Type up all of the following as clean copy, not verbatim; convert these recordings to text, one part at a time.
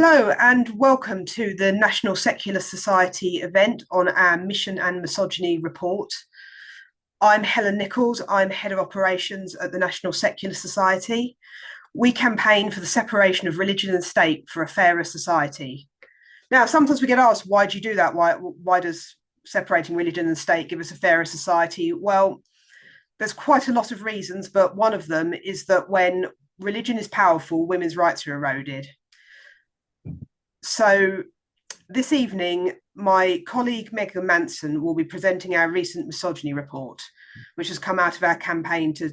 Hello and welcome to the National Secular Society event on our Mission and Misogyny report. I'm Helen Nicholls. I'm Head of Operations at the National Secular Society. We campaign for the separation of religion and state for a fairer society. Now, sometimes we get asked, why do you do that? Why does separating religion and state give us a fairer society? Well, there's quite a lot of reasons, but one of them is that when religion is powerful, women's rights are eroded. So this evening, my colleague Megan Manson will be presenting our recent misogyny report, which has come out of our campaign to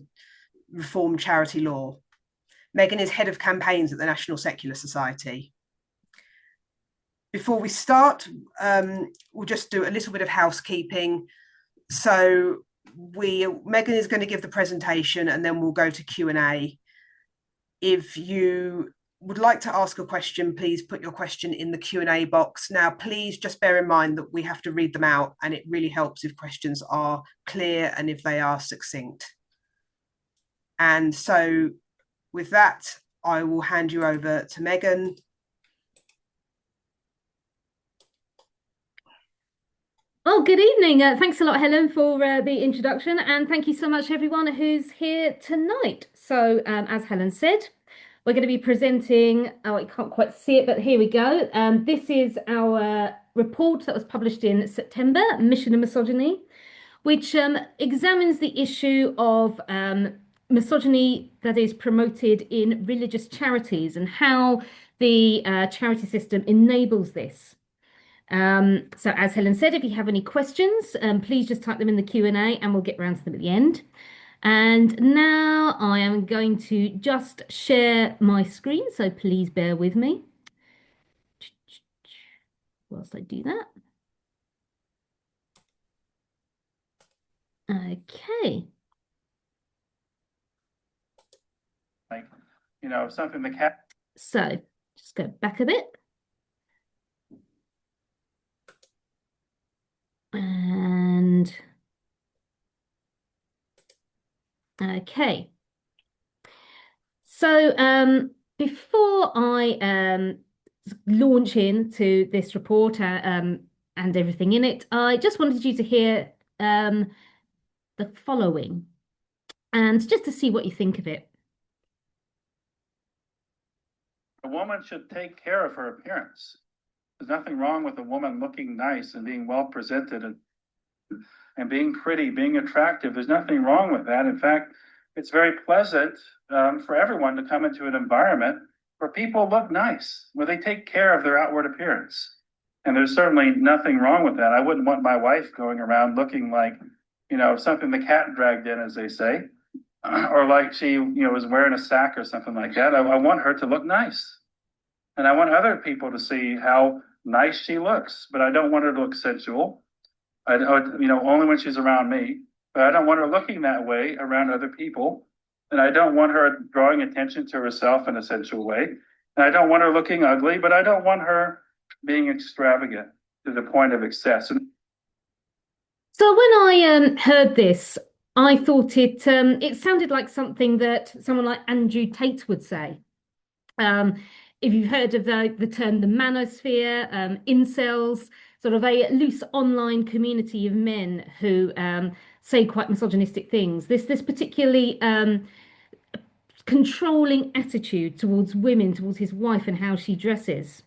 reform charity law. Megan is head of campaigns at the National Secular Society. Before we start, we'll just do a little bit of housekeeping. So Megan is going to give the presentation and then we'll go to Q&A. If you would like to ask a question, please put your question in the Q&A box. Now, please just bear in mind that we have to read them out, and it really helps if questions are clear and if they are succinct. And so with that, I will hand you over to Megan. Oh, good evening. Thanks a lot, Helen, for the introduction, and thank you so much, everyone who's here tonight. So, as Helen said, we're going to be presenting, oh, I can't quite see it, but here we go. This is our report that was published in September, Mission and Misogyny, which examines the issue of misogyny that is promoted in religious charities and how the charity system enables this. So as Helen said, if you have any questions, please just type them in the Q&A and we'll get around to them at the end. And now I am going to just share my screen, so please bear with me whilst I do that. Okay. Something the cat. So just go back a bit. And okay. So before I launch into this report and everything in it, I just wanted you to hear the following and just to see what you think of it. A woman should take care of her appearance. There's nothing wrong with a woman looking nice and being well presented and being pretty, being attractive. There's nothing wrong with that. In fact, it's very pleasant for everyone to come into an environment where people look nice, where they take care of their outward appearance. And there's certainly nothing wrong with that. I wouldn't want my wife going around looking like, something the cat dragged in, as they say, or like she, was wearing a sack or something like that. I want her to look nice. And I want other people to see how nice she looks, but I don't want her to look sensual. Only when she's around me. But I don't want her looking that way around other people. And I don't want her drawing attention to herself in a sensual way. And I don't want her looking ugly, but I don't want her being extravagant to the point of excess. So when I heard this, I thought it sounded like something that someone like Andrew Tate would say. If you've heard of the term the manosphere, incels, sort of a loose online community of men who say quite misogynistic things. This particularly controlling attitude towards women, towards his wife and how she dresses.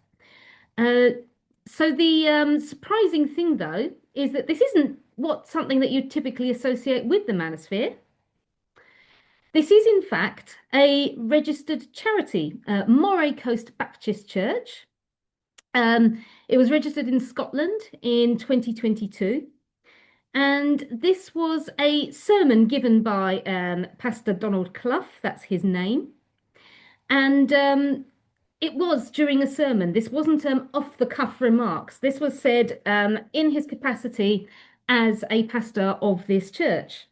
So the surprising thing, though, is that this isn't something that you typically associate with the manosphere. This is, in fact, a registered charity, Moray Coast Baptist Church. It was registered in Scotland in 2022. And this was a sermon given by Pastor Donald Clough, that's his name. And it was during a sermon. This wasn't off-the-cuff remarks. This was said in his capacity as a pastor of this church.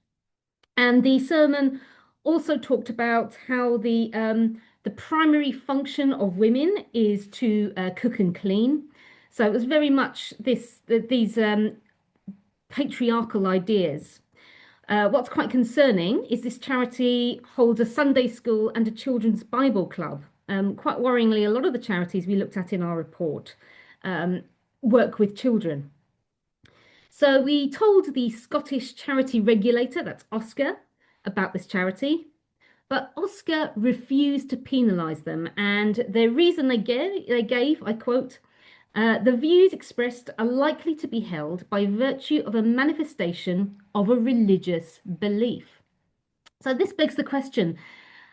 And the sermon also talked about how the primary function of women is to cook and clean. So it was very much these patriarchal ideas. What's quite concerning is this charity holds a Sunday school and a children's Bible club. Quite worryingly, a lot of the charities we looked at in our report work with children. So we told the Scottish charity regulator, that's Oscar, about this charity, but Oscar refused to penalise them. And the reason they gave, I quote, the views expressed are likely to be held by virtue of a manifestation of a religious belief. So this begs the question,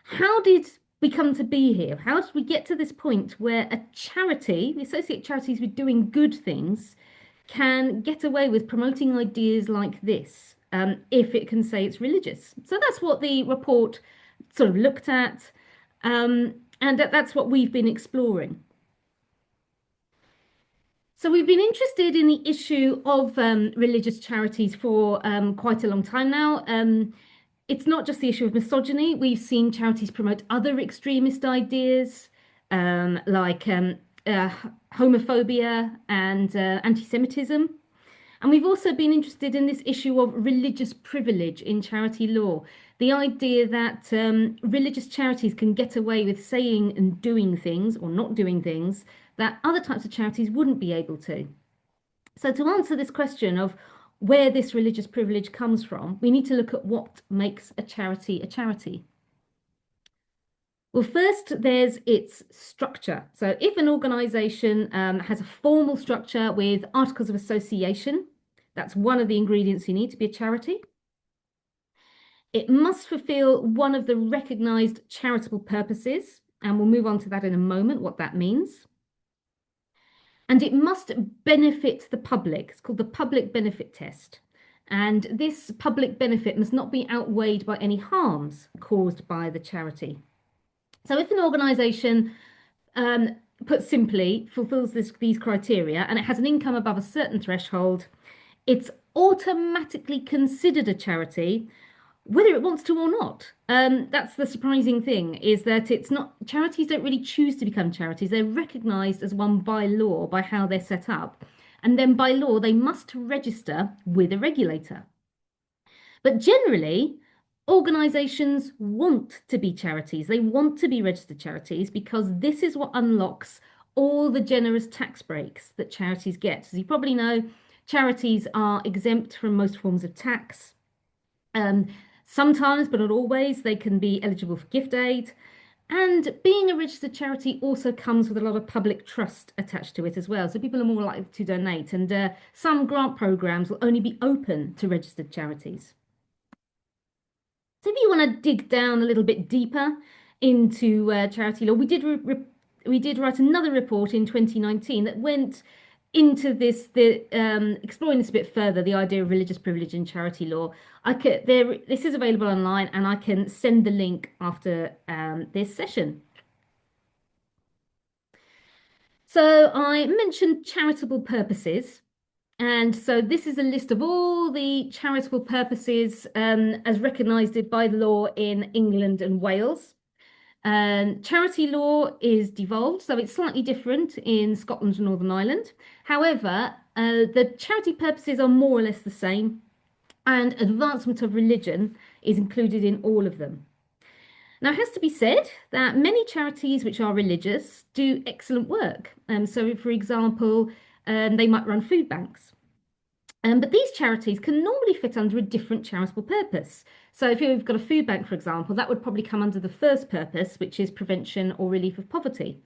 how did we come to be here? How did we get to this point where a charity, we associate charities with doing good things, can get away with promoting ideas like this if it can say it's religious? So that's what the report sort of looked at, and that's what we've been exploring. So we've been interested in the issue of religious charities for quite a long time now. It's not just the issue of misogyny. We've seen charities promote other extremist ideas like homophobia and anti-Semitism. And we've also been interested in this issue of religious privilege in charity law. The idea that religious charities can get away with saying and doing things or not doing things that other types of charities wouldn't be able to. So to answer this question of where this religious privilege comes from, we need to look at what makes a charity a charity. Well, first, there's its structure. So if an organisation has a formal structure with articles of association, that's one of the ingredients you need to be a charity. It must fulfil one of the recognised charitable purposes, and we'll move on to that in a moment, what that means. And it must benefit the public. It's called the public benefit test. And this public benefit must not be outweighed by any harms caused by the charity. So if an organisation, put simply, fulfills these criteria and it has an income above a certain threshold, it's automatically considered a charity, whether it wants to or not. That's the surprising thing, is that it's not, charities don't really choose to become charities. They're recognised as one by law, by how they're set up. And then by law, they must register with a regulator. But generally, organisations want to be charities. They want to be registered charities because this is what unlocks all the generous tax breaks that charities get. As you probably know, charities are exempt from most forms of tax. Sometimes, but not always, they can be eligible for gift aid. And being a registered charity also comes with a lot of public trust attached to it as well. So people are more likely to donate. And some grant programmes will only be open to registered charities. So if you want to dig down a little bit deeper into charity law, we did write another report in 2019 that went into this, exploring this a bit further, the idea of religious privilege in charity law. This is available online, and I can send the link after this session. So I mentioned charitable purposes. And so this is a list of all the charitable purposes as recognised by the law in England and Wales. Charity law is devolved, so it's slightly different in Scotland and Northern Ireland. However, the charity purposes are more or less the same, and advancement of religion is included in all of them. Now, it has to be said that many charities which are religious do excellent work. So, for example, they might run food banks. But these charities can normally fit under a different charitable purpose. So if you've got a food bank, for example, that would probably come under the first purpose, which is prevention or relief of poverty.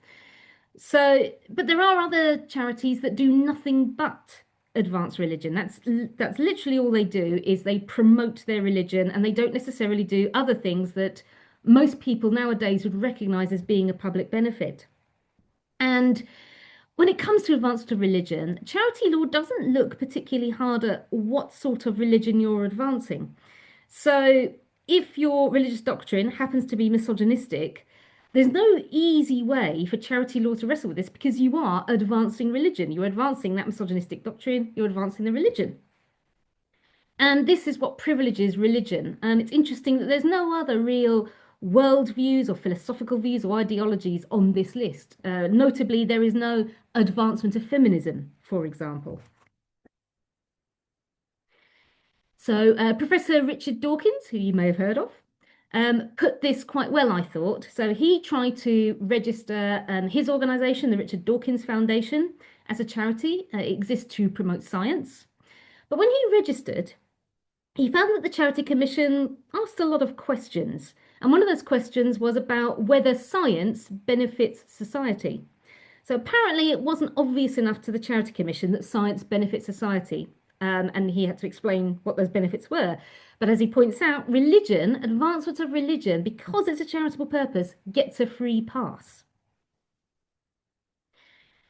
So, but there are other charities that do nothing but advance religion. That's literally all they do, is they promote their religion, and they don't necessarily do other things that most people nowadays would recognise as being a public benefit. And when it comes to advancement of religion, charity law doesn't look particularly hard at what sort of religion you're advancing. So if your religious doctrine happens to be misogynistic, there's no easy way for charity law to wrestle with this, because you are advancing religion. You're advancing that misogynistic doctrine, you're advancing the religion. And this is what privileges religion. And it's interesting that there's no other real worldviews or philosophical views or ideologies on this list. Notably, there is no advancement of feminism, for example. So Professor Richard Dawkins, who you may have heard of, put this quite well, I thought. So he tried to register his organization, the Richard Dawkins Foundation, as a charity. It exists to promote science. But when he registered, he found that the Charity Commission asked a lot of questions. And one of those questions was about whether science benefits society. So apparently it wasn't obvious enough to the Charity Commission that science benefits society. And he had to explain what those benefits were. But as he points out, religion, advancement of religion, because it's a charitable purpose, gets a free pass.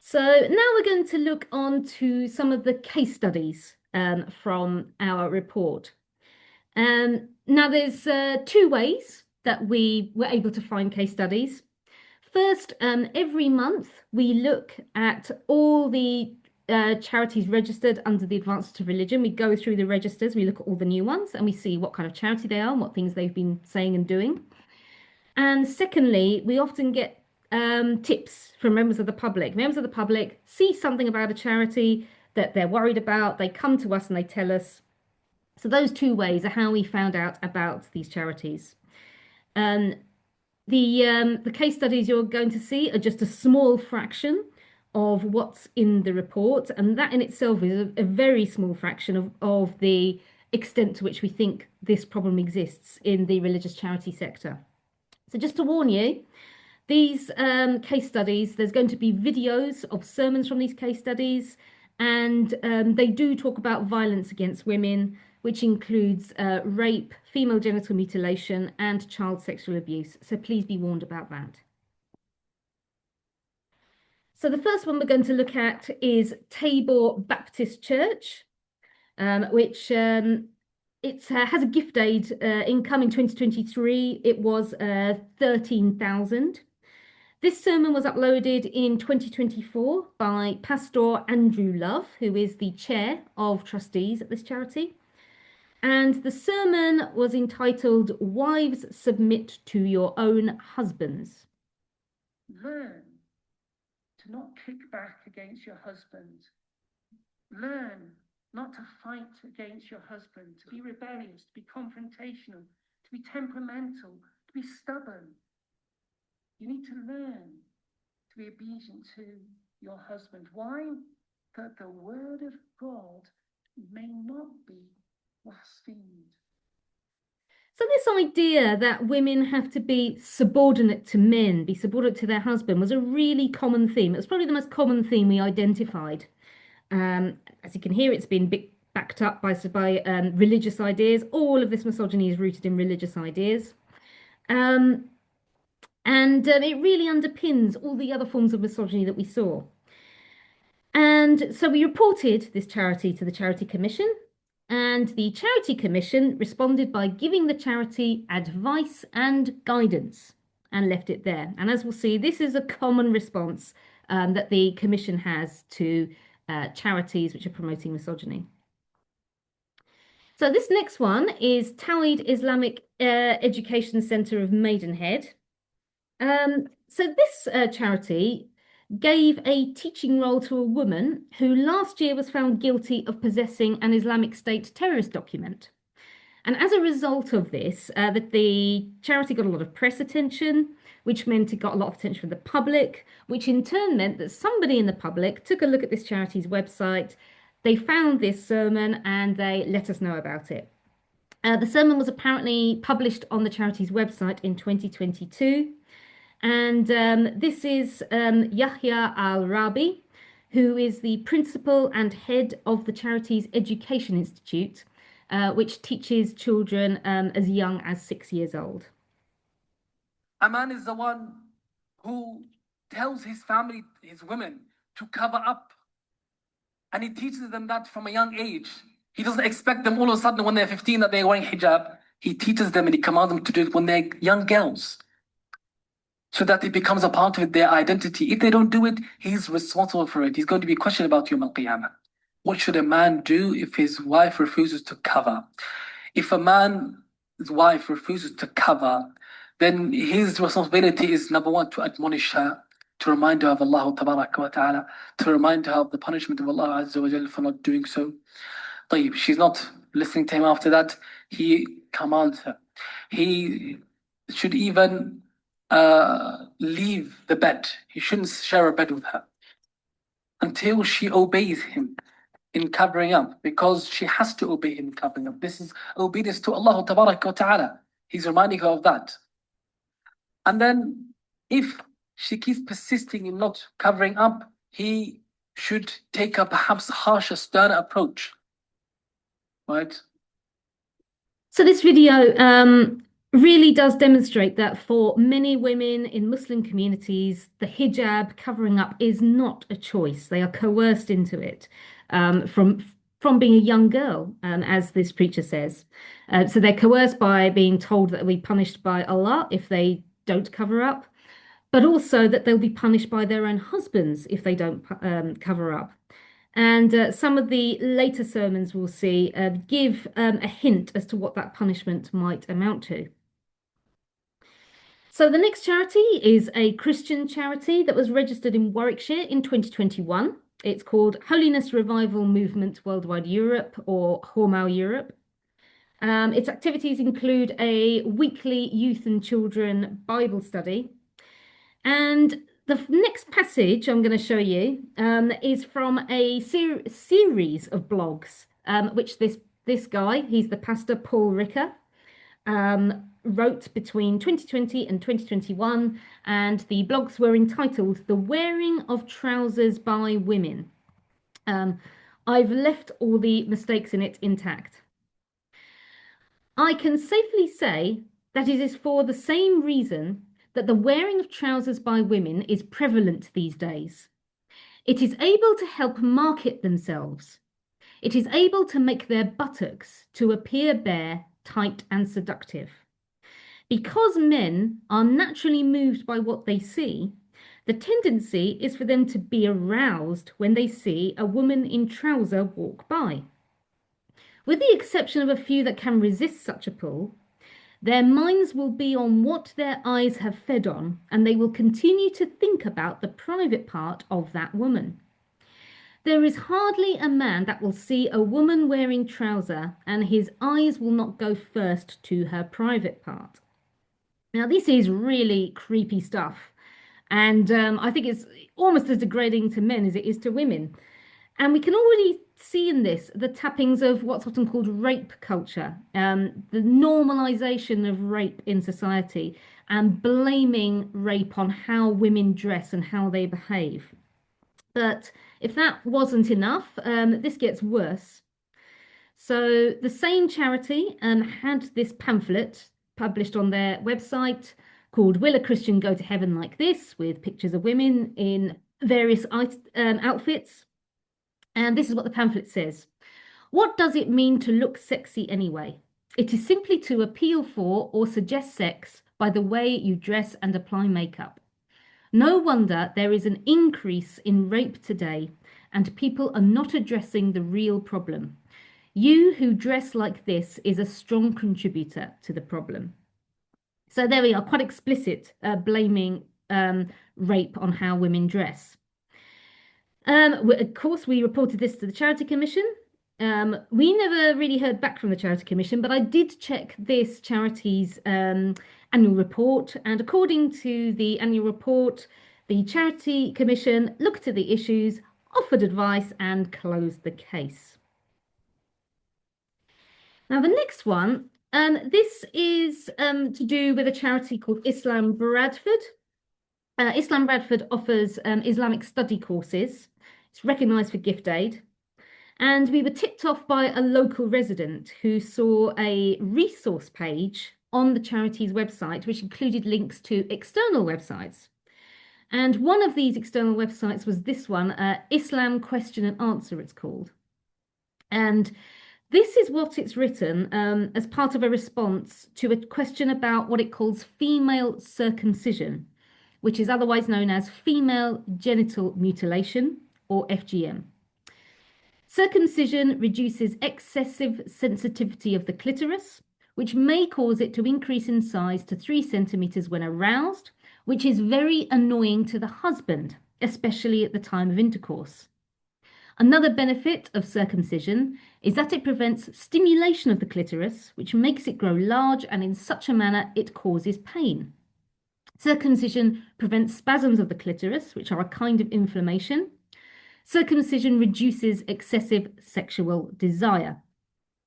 So now we're going to look on to some of the case studies from our report. Now there's two ways that we were able to find case studies. First, every month we look at all the charities registered under the Advancement of Religion. We go through the registers, we look at all the new ones, and we see what kind of charity they are and what things they've been saying and doing. And secondly, we often get tips from members of the public. Members of the public see something about a charity that they're worried about, they come to us and they tell us. So those two ways are how we found out about these charities. The case studies you're going to see are just a small fraction of what's in the report, and that in itself is a very small fraction of the extent to which we think this problem exists in the religious charity sector. So just to warn you, these case studies, there's going to be videos of sermons from these case studies, and they do talk about violence against women, which includes rape, female genital mutilation, and child sexual abuse. So please be warned about that. So the first one we're going to look at is Tabor Baptist Church, which it has a gift aid income in 2023. It was 13,000. This sermon was uploaded in 2024 by Pastor Andrew Love, who is the chair of trustees at this charity. And the sermon was entitled, Wives Submit to Your Own Husbands. Learn to not kick back against your husband. Learn not to fight against your husband, to be rebellious, to be confrontational, to be temperamental, to be stubborn. You need to learn to be obedient to your husband. Why? That the word of God may not be blasphemed. So this idea that women have to be subordinate to men, be subordinate to their husband, was a really common theme. It was probably the most common theme we identified. As you can hear, it's been backed up by religious ideas. All of this misogyny is rooted in religious ideas. And it really underpins all the other forms of misogyny that we saw. And so we reported this charity to the Charity Commission, and the Charity Commission responded by giving the charity advice and guidance and left it there. And as we'll see, this is a common response that the Commission has to charities which are promoting misogyny. So this next one is Tawhid Islamic Education Centre of Maidenhead. So this charity gave a teaching role to a woman who last year was found guilty of possessing an Islamic State terrorist document. And as a result of this, the charity got a lot of press attention, which meant it got a lot of attention from the public, which in turn meant that somebody in the public took a look at this charity's website, they found this sermon and they let us know about it. The sermon was apparently published on the charity's website in 2022. And this is Yahya Al-Rabi, who is the principal and head of the charity's Education Institute, which teaches children as young as 6 years old. A man is the one who tells his family, his women, to cover up. And he teaches them that from a young age. He doesn't expect them all of a sudden when they're 15 that they're wearing hijab. He teaches them and he commands them to do it when they're young girls, so that it becomes a part of their identity. If they don't do it, he's responsible for it. He's going to be questioned about Yawm al-Qiyamah. What should a man do if his wife refuses to cover? If a man's wife refuses to cover, then his responsibility is, number one, to admonish her, to remind her of Allah Tabaraka wa Ta'ala, to remind her of the punishment of Allah Azza wa Jalla for not doing so. She's not listening to him after that. He commands her. He should even leave the bed. He shouldn't share a bed with her until she obeys him in covering up, because she has to obey him in covering up. This is obedience to Allah Tabaraka wa Ta'ala. He's reminding her of that. And then if she keeps persisting in not covering up, he should take a perhaps harsher, sterner approach. Right? So this video really does demonstrate that for many women in Muslim communities, the hijab, covering up, is not a choice. They are coerced into it from being a young girl, as this preacher says. So they're coerced by being told that they'll be punished by Allah if they don't cover up, but also that they'll be punished by their own husbands if they don't cover up. And some of the later sermons we'll see give a hint as to what that punishment might amount to. So the next charity is a Christian charity that was registered in Warwickshire in 2021. It's called Holiness Revival Movement Worldwide Europe, or Hormel Europe. Its activities include a weekly youth and children Bible study. And the next passage I'm going to show you is from a series of blogs, which this guy, he's the pastor Paul Ricker, wrote between 2020 and 2021, and the blogs were entitled "The Wearing of Trousers by Women." I've left all the mistakes in it intact. I can safely say that it is for the same reason that the wearing of trousers by women is prevalent these days. It is able to help market themselves. It is able to make their buttocks to appear bare, tight, and seductive. Because men are naturally moved by what they see, the tendency is for them to be aroused when they see a woman in trouser walk by. With the exception of a few that can resist such a pull, their minds will be on what their eyes have fed on, and they will continue to think about the private part of that woman. There is hardly a man that will see a woman wearing trouser and his eyes will not go first to her private part. Now, this is really creepy stuff, and I think it's almost as degrading to men as it is to women. And we can already see in this the tappings of what's often called rape culture, the normalization of rape in society, and blaming rape on how women dress and how they behave. But if that wasn't enough, this gets worse. So the same charity had this pamphlet published on their website called "Will a Christian Go to Heaven Like This?" with pictures of women in various outfits. And this is what the pamphlet says. What does it mean to look sexy anyway? It is simply to appeal for or suggest sex by the way you dress and apply makeup. No wonder there is an increase in rape today, and people are not addressing the real problem. You who dress like this is a strong contributor to the problem. So there we are, quite explicit, blaming rape on how women dress. Of course, we reported this to the Charity Commission. We never really heard back from the Charity Commission, but I did check this charity's annual report. And according to the annual report, the Charity Commission looked at the issues, offered advice, and closed the case. Now, the next one, this is to do with a charity called Islam Bradford. Islam Bradford offers Islamic study courses. It's recognised for gift aid. And we were tipped off by a local resident who saw a resource page on the charity's website, which included links to external websites. And one of these external websites was this one, Islam Question and Answer, it's called. And this is what it's written as part of a response to a question about what it calls female circumcision, which is otherwise known as female genital mutilation, or FGM. Circumcision reduces excessive sensitivity of the clitoris, which may cause it to increase in size to 3 centimeters when aroused, which is very annoying to the husband, especially at the time of intercourse. Another benefit of circumcision is that it prevents stimulation of the clitoris, which makes it grow large and in such a manner it causes pain. Circumcision prevents spasms of the clitoris, which are a kind of inflammation. Circumcision reduces excessive sexual desire.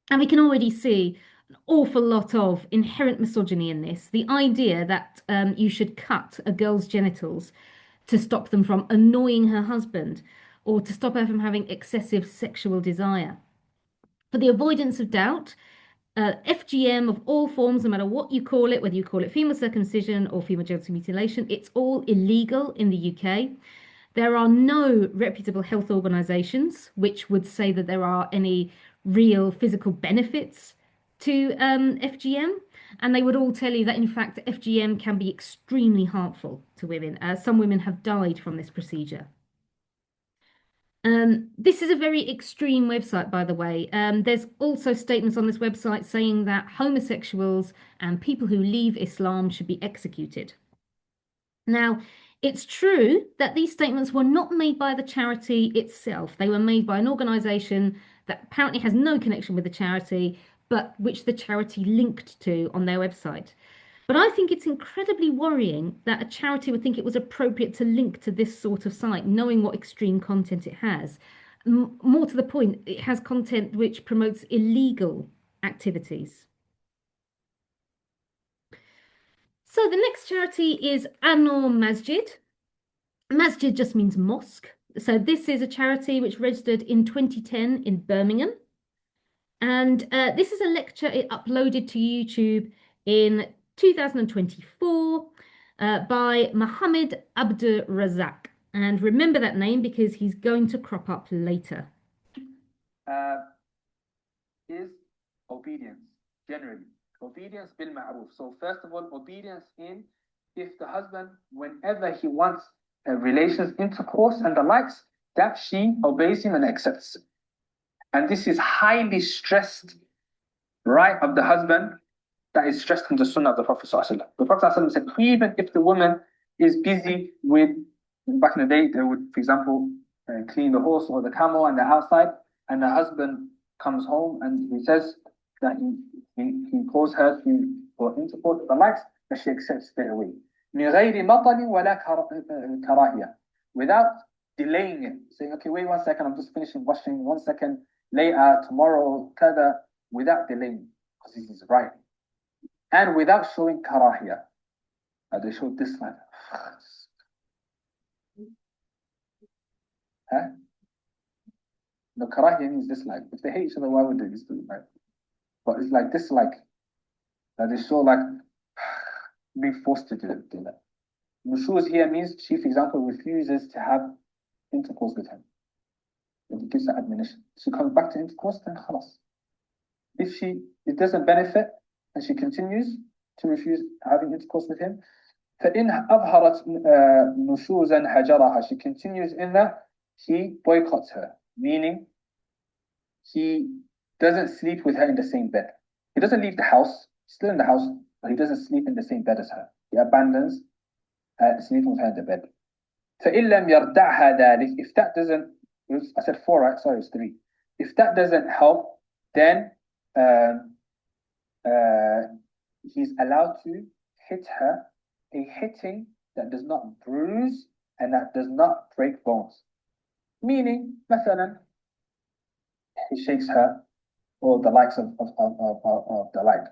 And we can already see an awful lot of inherent misogyny in this. The idea that you should cut a girl's genitals to stop them from annoying her husband or to stop her from having excessive sexual desire. For the avoidance of doubt, FGM of all forms, no matter what you call it, whether you call it female circumcision or female genital mutilation, it's all illegal in the UK. There are no reputable health organisations which would say that there are any real physical benefits to FGM. And they would all tell you that, in fact, FGM can be extremely harmful to women. Some women have died from this procedure. This is a very extreme website, by the way. There's also statements on this website saying that homosexuals and people who leave Islam should be executed. Now, it's true that these statements were not made by the charity itself. They were made by an organisation that apparently has no connection with the charity, but which the charity linked to on their website. But I think it's incredibly worrying that a charity would think it was appropriate to link to this sort of site, knowing what extreme content it has. More to the point, it has content which promotes illegal activities. So the next charity is Anor Masjid. Masjid just means mosque. So this is a charity which registered in 2010 in Birmingham. And this is a lecture it uploaded to YouTube in 2024 by Mohammed Abdur Razak. And remember that name because he's going to crop up later. Is obedience, generally. Obedience bil ma'ruf. So first of all, obedience in if the husband, whenever he wants relations, intercourse and the likes, that she obeys him and accepts. And this is highly stressed right of the husband, that is stressed in the sunnah of the Prophet ﷺ. The Prophet ﷺ said, even if the woman is busy with, back in the day, they would, for example, clean the horse or the camel and they're outside, and the husband comes home and he says that he calls her for intercourse, the likes, that she accepts straight away. Without delaying it, saying, okay, wait 1 second, I'm just finishing washing, 1 second, later, tomorrow, kada, without delaying, because this is right. And without showing karahiyah. They show dislike. Huh? No, karahiyah means dislike. If they hate each other, why would they dislike? But it's like dislike. That they show like being forced to do that. Nushuz here means she, for example, refuses to have intercourse with him. It gives her admonition. She comes back to intercourse, then khalas. If it doesn't benefit, and she continues to refuse having intercourse with him, فَإِنْ أَظْهَرَتْ نُشُوزًا هَجَرَهَا. She continues in that, he boycotts her, meaning he doesn't sleep with her in the same bed. He doesn't leave the house, still in the house, but he doesn't sleep in the same bed as her. He abandons sleeping with her in the bed. فَإِنْ لَمْ يَرْدَعْهَا ذَلِكَ. If that doesn't, I said 4, right? Sorry, it's 3. If that doesn't help, then he's allowed to hit her a hitting that does not bruise and that does not break bones. Meaning, مثلا, he shakes her or the likes of the like.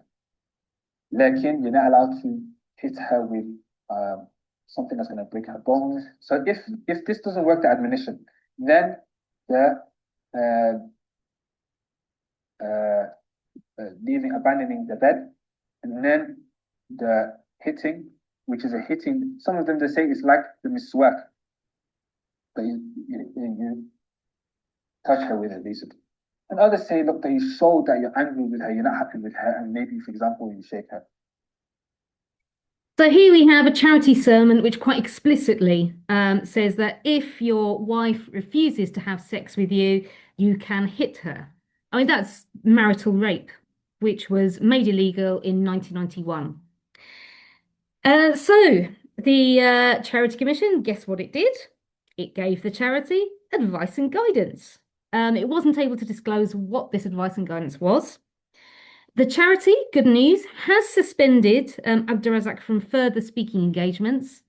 Lakin, you're not allowed to hit her with something that's going to break her bones. So if this doesn't work, the admonition, then the abandoning the bed, and then the hitting, which is a hitting. Some of them, they say it's like the miswak, that you touch her with it, basically. And others say, look, that you show that you're angry with her, you're not happy with her, and maybe, for example, you shake her. So here we have a charity sermon which quite explicitly says that if your wife refuses to have sex with you, you can hit her. I mean, that's marital rape, which was made illegal in 1991. So the Charity Commission, guess what it did? It gave the charity advice and guidance. It wasn't able to disclose what this advice and guidance was. The charity, good news, has suspended Abdurazak from further speaking engagements.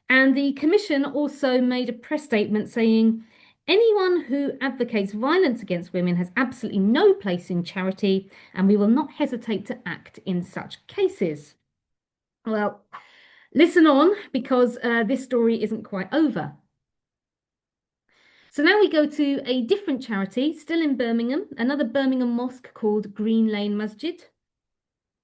And the commission also made a press statement saying anyone who advocates violence against women has absolutely no place in charity, and we will not hesitate to act in such cases. Well, listen on, because this story isn't quite over. So now we go to a different charity, still in Birmingham, another Birmingham mosque called Green Lane Masjid.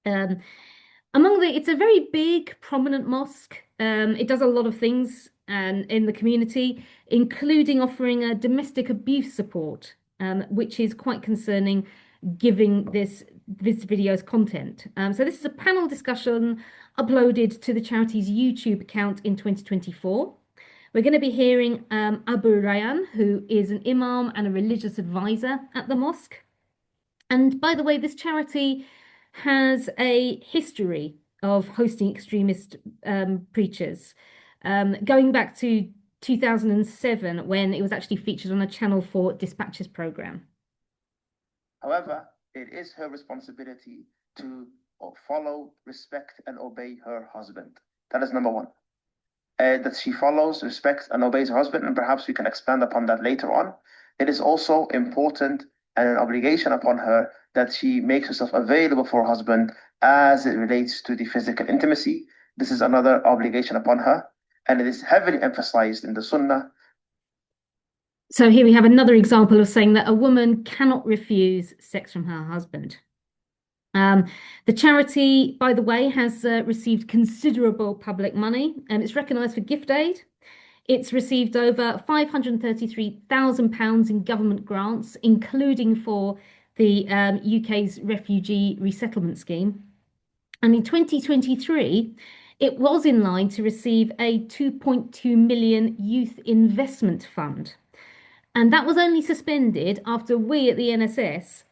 It's a very big, prominent mosque. It does a lot of things in the community, including offering a domestic abuse support, which is quite concerning, given this video's content. So this is a panel discussion uploaded to the charity's YouTube account in 2024. We're going to be hearing Abu Rayyan, who is an imam and a religious advisor at the mosque. And by the way, this charity has a history of hosting extremist preachers, going back to 2007 when it was actually featured on a Channel 4 dispatches program. However, it is her responsibility to follow, respect, and obey her husband. That is number one. That she follows, respects, and obeys her husband, and perhaps we can expand upon that later on. It is also important and an obligation upon her that she makes herself available for her husband as it relates to the physical intimacy. This is another obligation upon her, and it is heavily emphasized in the Sunnah. So here we have another example of saying that a woman cannot refuse sex from her husband. The charity, by the way, has received considerable public money, and it's recognised for gift aid. It's received over £533,000 in government grants, including for the UK's refugee resettlement scheme. And in 2023, it was in line to receive a 2.2 million youth investment fund. And that was only suspended after we at the NSS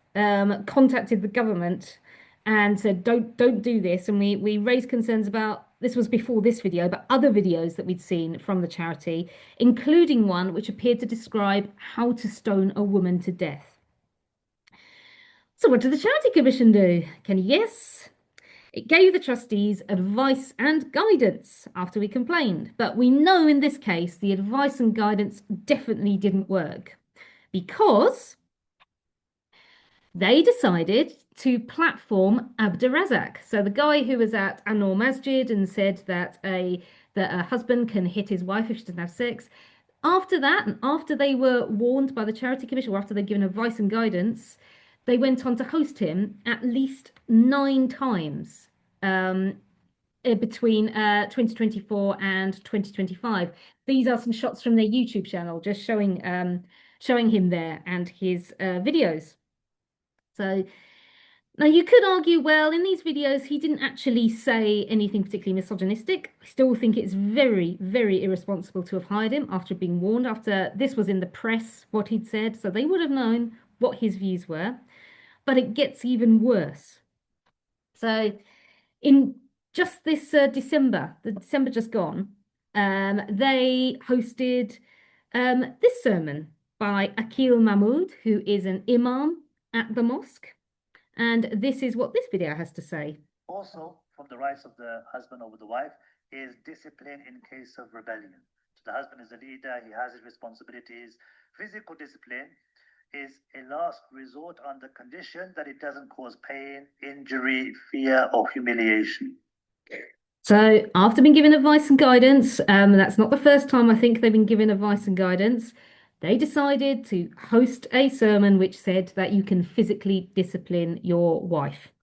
contacted the government and said, don't do this. And we raised concerns about, this was before this video, but other videos that we'd seen from the charity, including one which appeared to describe how to stone a woman to death. So what did the Charity Commission do? Can you guess? It gave the trustees advice and guidance after we complained. But we know in this case, the advice and guidance definitely didn't work because they decided to platform Abdurazak. So the guy who was at Anor Masjid and said that a husband can hit his wife if she doesn't have sex. After that, and after they were warned by the Charity Commission, or after they'd given advice and guidance, they went on to host him at least 9 times between 2024 and 2025. These are some shots from their YouTube channel, just showing him there and his videos. So now you could argue, well, in these videos, he didn't actually say anything particularly misogynistic. I still think it's very, very irresponsible to have hired him after being warned, after this was in the press, what he'd said. So they would have known what his views were. But it gets even worse. So in just this December, the December just gone, they hosted this sermon by Akil Mahmood, who is an imam at the mosque. And this is what this video has to say. Also, from the rights of the husband over the wife is discipline in case of rebellion. So the husband is a leader, he has his responsibilities. Physical discipline is a last resort on the condition that it doesn't cause pain, injury, fear, or humiliation. So after being given advice and guidance, that's not the first time I think they've been given advice and guidance, they decided to host a sermon which said that you can physically discipline your wife.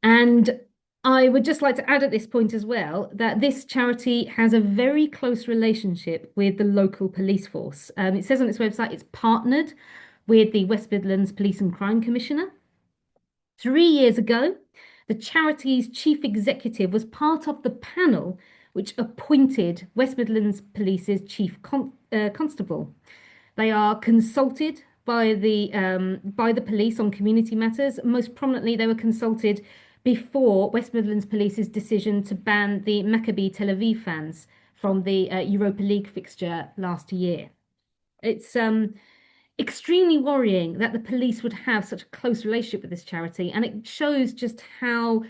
And I would just like to add at this point as well that this charity has a very close relationship with the local police force. It says on its website it's partnered with the West Midlands Police and Crime Commissioner. 3 years ago, the charity's chief executive was part of the panel which appointed West Midlands Police's chief constable. They are consulted by the police on community matters. Most prominently, they were consulted before West Midlands Police's decision to ban the Maccabi Tel Aviv fans from the Europa League fixture last year. It's extremely worrying that the police would have such a close relationship with this charity, and it shows just how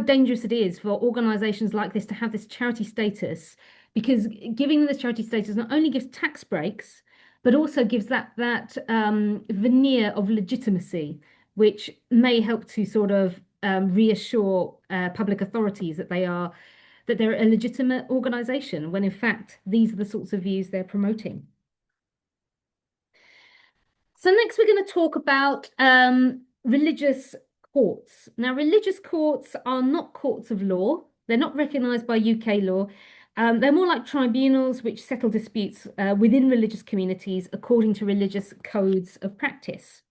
dangerous it is for organisations like this to have this charity status, because giving them this charity status not only gives tax breaks, but also gives that veneer of legitimacy, which may help to sort of reassure public authorities that they're a legitimate organisation, when in fact these are the sorts of views they're promoting. So next we're going to talk about religious courts. Now, religious courts are not courts of law. They're not recognised by UK law. They're more like tribunals which settle disputes within religious communities according to religious codes of practice.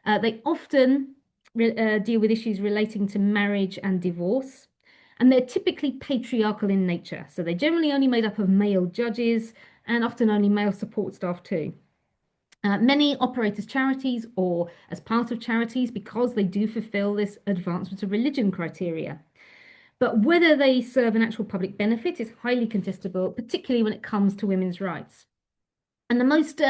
They often deal with issues relating to marriage and divorce, and they're typically patriarchal in nature. So they're generally only made up of male judges and often only male support staff too. Many operate as charities or as part of charities because they do fulfill this advancement of religion criteria. But whether they serve an actual public benefit is highly contestable, particularly when it comes to women's rights. And the most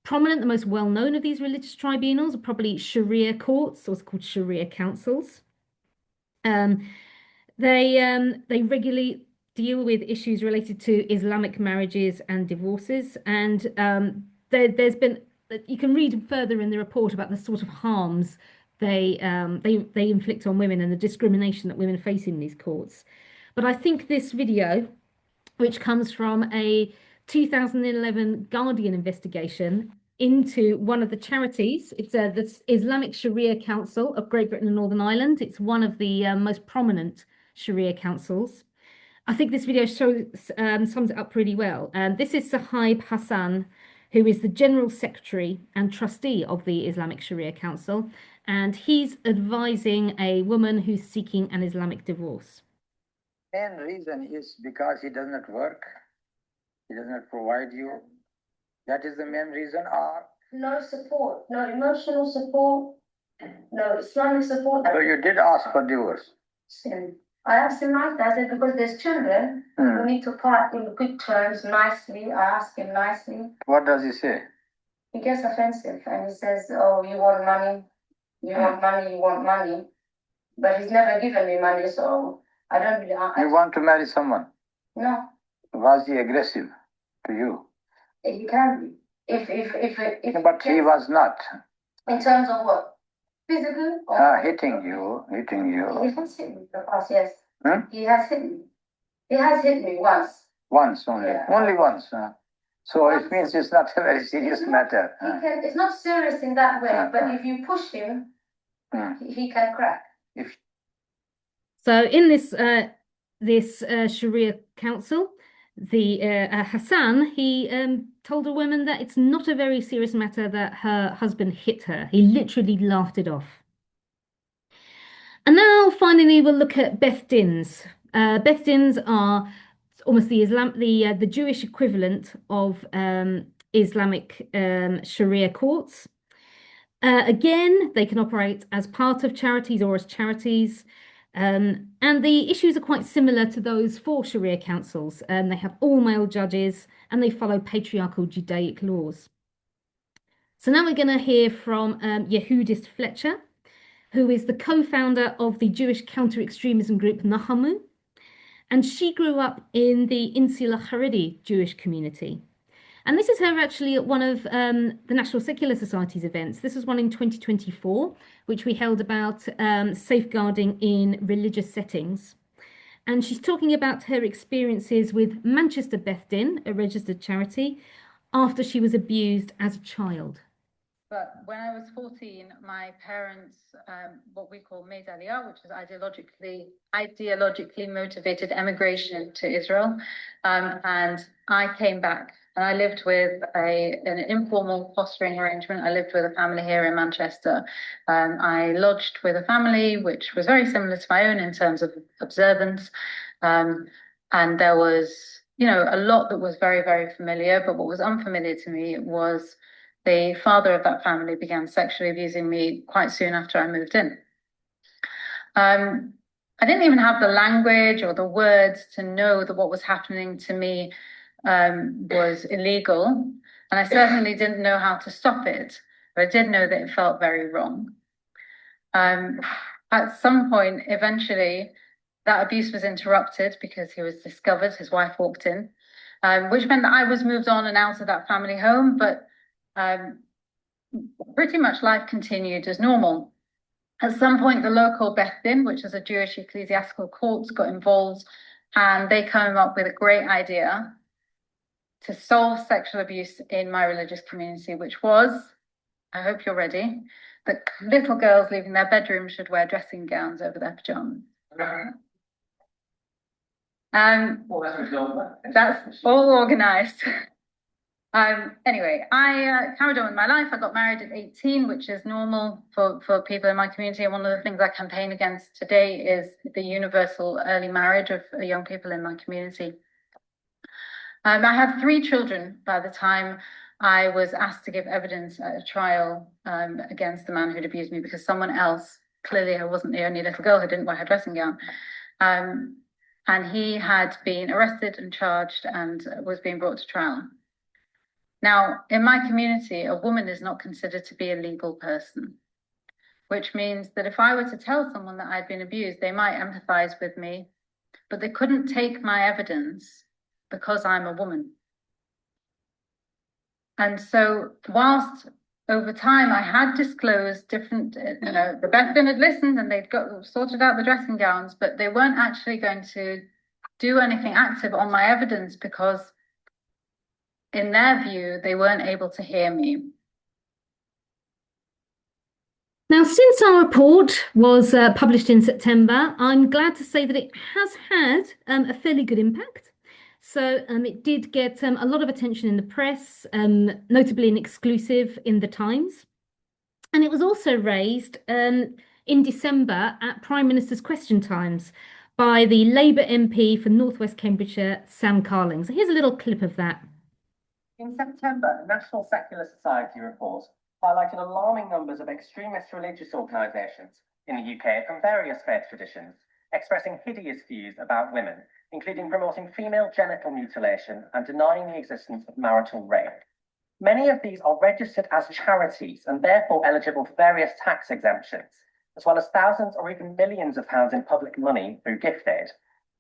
prominent, the most well-known of these religious tribunals are probably Sharia courts, or what's called Sharia councils. They regularly deal with issues related to Islamic marriages and divorces, and there's been, you can read further in the report about the sort of harms they inflict on women and the discrimination that women face in these courts. But I think this video, which comes from a 2011 Guardian investigation into one of the charities, it's the Islamic Sharia Council of Great Britain and Northern Ireland. It's one of the most prominent Sharia councils. I think this video sums it up pretty well. This is Sahib Hassan, who is the General Secretary and Trustee of the Islamic Sharia Council, and he's advising a woman who's seeking an Islamic divorce. Main reason is because he does not work, he does not provide you. That is the main reason, or no support, no emotional support, no Islamic support. So you did ask for divorce? I asked him nicely. I said, because there's children, we need to part in good terms, nicely. I asked him nicely. What does he say? He gets offensive and he says, oh, you want money, you want money, you want money. But he's never given me money, so I don't really... You want to marry someone? No. Was he aggressive to you? He can be. But he was not. In terms of what? Physical? Hitting you. He has hit me in the past, yes. He has hit me. He has hit me once. Once only? Yeah. Only once? So once. It means it's not a very serious matter. It's not serious in that way, but if you push him, he can crack. So in this Sharia council, the Hassan, he told a woman that it's not a very serious matter that her husband hit her. He literally laughed it off. And now finally we'll look at Beth Dins. Beth Dins are almost the Jewish equivalent of Islamic Sharia courts. Again, they can operate as part of charities or as charities. And the issues are quite similar to those for Sharia councils. They have all male judges and they follow patriarchal Judaic laws. So now we're going to hear from Yehudis Fletcher, who is the co-founder of the Jewish counter-extremism group Nahamu. And she grew up in the Insular Haredi Jewish community. And this is her actually at one of the National Secular Society's events. This was one in 2024, which we held about safeguarding in religious settings. And she's talking about her experiences with Manchester Beth Din, a registered charity, after she was abused as a child. But when I was 14, my parents, what we call made Aliyah, which is ideologically motivated emigration to Israel. And I came back and I lived with an informal fostering arrangement. I lived with a family here in Manchester. I lodged with a family which was very similar to my own in terms of observance. And there was, a lot that was very, very familiar. But what was unfamiliar to me was the father of that family began sexually abusing me quite soon after I moved in. I didn't even have the language or the words to know that what was happening to me was illegal. And I certainly didn't know how to stop it, but I did know that it felt very wrong. At some point, eventually, that abuse was interrupted because he was discovered, his wife walked in, which meant that I was moved on and out of that family home, but pretty much life continued as normal. At some point, the local Beth Din, which is a Jewish ecclesiastical court, got involved, and they came up with a great idea to solve sexual abuse in my religious community, which was, I hope you're ready, that little girls leaving their bedrooms should wear dressing gowns over their pajamas. That's all organized. Anyway, I carried on with my life. I got married at 18, which is normal for people in my community. And one of the things I campaign against today is the universal early marriage of young people in my community. I had 3 children by the time I was asked to give evidence at a trial against the man who'd abused me, because someone else, clearly I wasn't the only little girl who didn't wear her dressing gown, and he had been arrested and charged and was being brought to trial. Now, in my community, a woman is not considered to be a legal person, which means that if I were to tell someone that I'd been abused, they might empathize with me, but they couldn't take my evidence because I'm a woman. And so whilst over time I had disclosed different, the Beth Din had listened and they'd sorted out the dressing gowns, but they weren't actually going to do anything active on my evidence because in their view, they weren't able to hear me. Now, since our report was published in September, I'm glad to say that it has had a fairly good impact. So it did get a lot of attention in the press, notably an exclusive in the Times. And it was also raised in December at Prime Minister's Question Times by the Labour MP for North West Cambridgeshire, Sam Carling. So here's a little clip of that. In September, a National Secular Society report highlighted alarming numbers of extremist religious organisations in the UK from various faith traditions, expressing hideous views about women, including promoting female genital mutilation and denying the existence of marital rape. Many of these are registered as charities and therefore eligible for various tax exemptions, as well as thousands or even millions of pounds in public money through gift aid.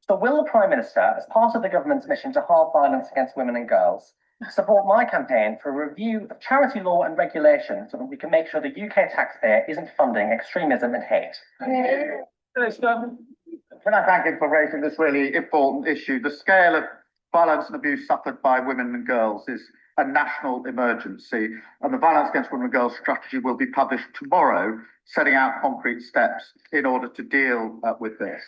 So will the Prime Minister, as part of the government's mission to halve violence against women and girls, support my campaign for a review of charity law and regulation so that we can make sure the UK taxpayer isn't funding extremism and hate? Can I thank him for raising this really important issue? The scale of violence and abuse suffered by women and girls is a national emergency, and the Violence Against Women and Girls strategy will be published tomorrow, setting out concrete steps in order to deal with this.